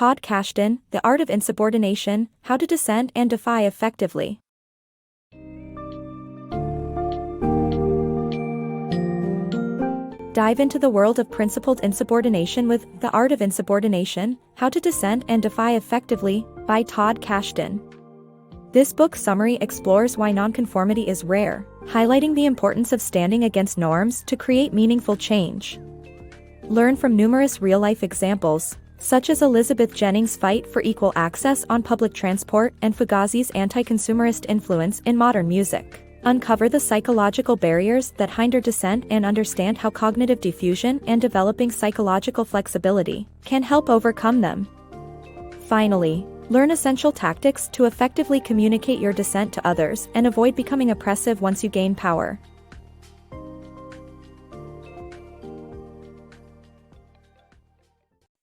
Todd Kashdan, The Art of Insubordination, How to Dissent and Defy Effectively. Dive into the world of principled insubordination with The Art of Insubordination, How to Dissent and Defy Effectively, by Todd Kashdan. This book summary explores why nonconformity is rare, highlighting the importance of standing against norms to create meaningful change. Learn from numerous real-life examples, such as Elizabeth Jennings' fight for equal access on public transport and Fugazi's anti-consumerist influence in modern music. Uncover the psychological barriers that hinder dissent and understand how cognitive diffusion and developing psychological flexibility can help overcome them. Finally, learn essential tactics to effectively communicate your dissent to others and avoid becoming oppressive once you gain power.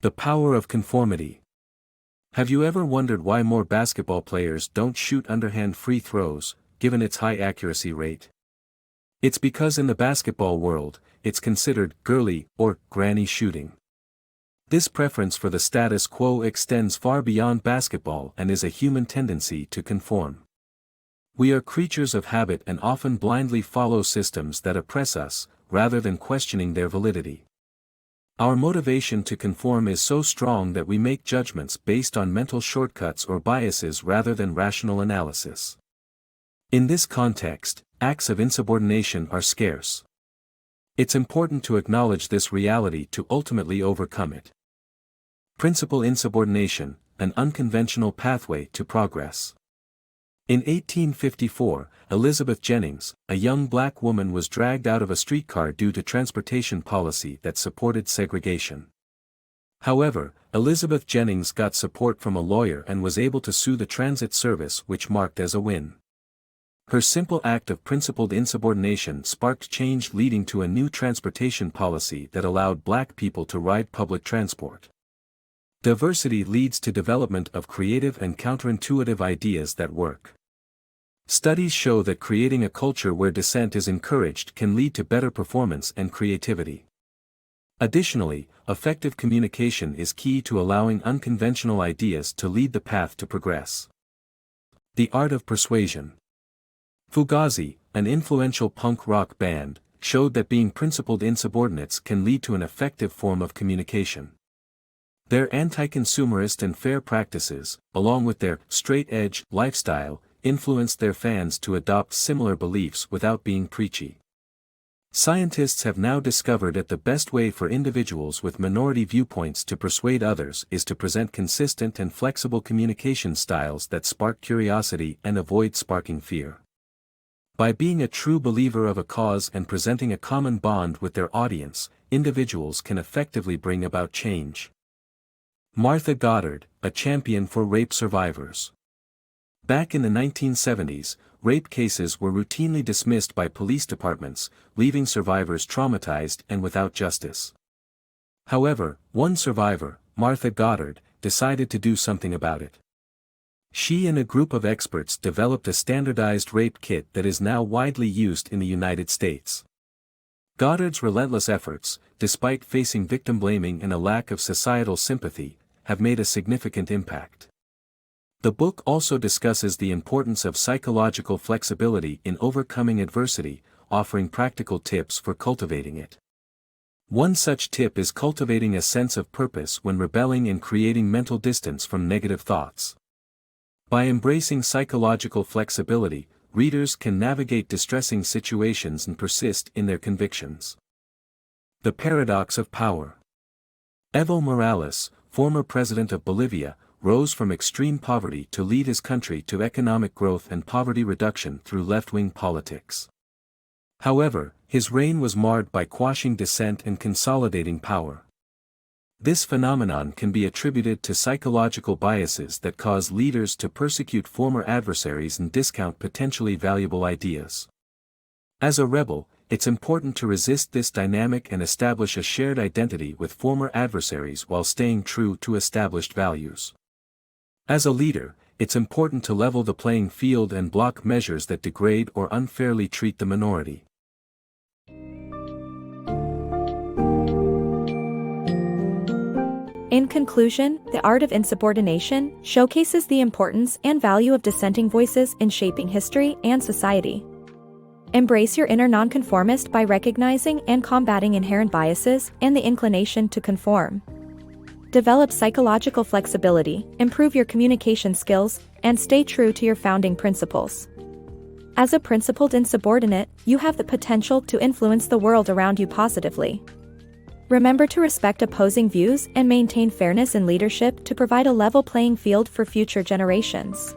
The Power of Conformity. Have you ever wondered why more basketball players don't shoot underhand free throws, given its high accuracy rate? It's because in the basketball world, it's considered girly or granny shooting. This preference for the status quo extends far beyond basketball and is a human tendency to conform. We are creatures of habit and often blindly follow systems that oppress us, rather than questioning their validity. Our motivation to conform is so strong that we make judgments based on mental shortcuts or biases rather than rational analysis. In this context, acts of insubordination are scarce. It's important to acknowledge this reality to ultimately overcome it. Principal insubordination, an unconventional pathway to progress. In 1854, Elizabeth Jennings, a young black woman, was dragged out of a streetcar due to transportation policy that supported segregation. However, Elizabeth Jennings got support from a lawyer and was able to sue the transit service, which marked as a win. Her simple act of principled insubordination sparked change, leading to a new transportation policy that allowed black people to ride public transport. Diversity leads to development of creative and counterintuitive ideas that work. Studies show that creating a culture where dissent is encouraged can lead to better performance and creativity. Additionally, effective communication is key to allowing unconventional ideas to lead the path to progress. The Art of Persuasion. Fugazi, an influential punk rock band, showed that being principled insubordinates can lead to an effective form of communication. Their anti-consumerist and fair practices, along with their straight-edge lifestyle, influenced their fans to adopt similar beliefs without being preachy. Scientists have now discovered that the best way for individuals with minority viewpoints to persuade others is to present consistent and flexible communication styles that spark curiosity and avoid sparking fear. By being a true believer of a cause and presenting a common bond with their audience, individuals can effectively bring about change. Martha Goddard, a champion for rape survivors. Back in the 1970s, rape cases were routinely dismissed by police departments, leaving survivors traumatized and without justice. However, one survivor, Martha Goddard, decided to do something about it. She and a group of experts developed a standardized rape kit that is now widely used in the United States. Goddard's relentless efforts, despite facing victim blaming and a lack of societal sympathy, have made a significant impact. The book also discusses the importance of psychological flexibility in overcoming adversity, offering practical tips for cultivating it. One such tip is cultivating a sense of purpose when rebelling and creating mental distance from negative thoughts. By embracing psychological flexibility, readers can navigate distressing situations and persist in their convictions. The Paradox of Power. Evo Morales, former president of Bolivia, rose from extreme poverty to lead his country to economic growth and poverty reduction through left-wing politics. However, his reign was marred by quashing dissent and consolidating power. This phenomenon can be attributed to psychological biases that cause leaders to persecute former adversaries and discount potentially valuable ideas. As a rebel, it's important to resist this dynamic and establish a shared identity with former adversaries while staying true to established values. As a leader, it's important to level the playing field and block measures that degrade or unfairly treat the minority. In conclusion, The Art of Insubordination showcases the importance and value of dissenting voices in shaping history and society. Embrace your inner nonconformist by recognizing and combating inherent biases and the inclination to conform. Develop psychological flexibility, improve your communication skills, and stay true to your founding principles. As a principled insubordinate, you have the potential to influence the world around you positively. Remember to respect opposing views and maintain fairness in leadership to provide a level playing field for future generations.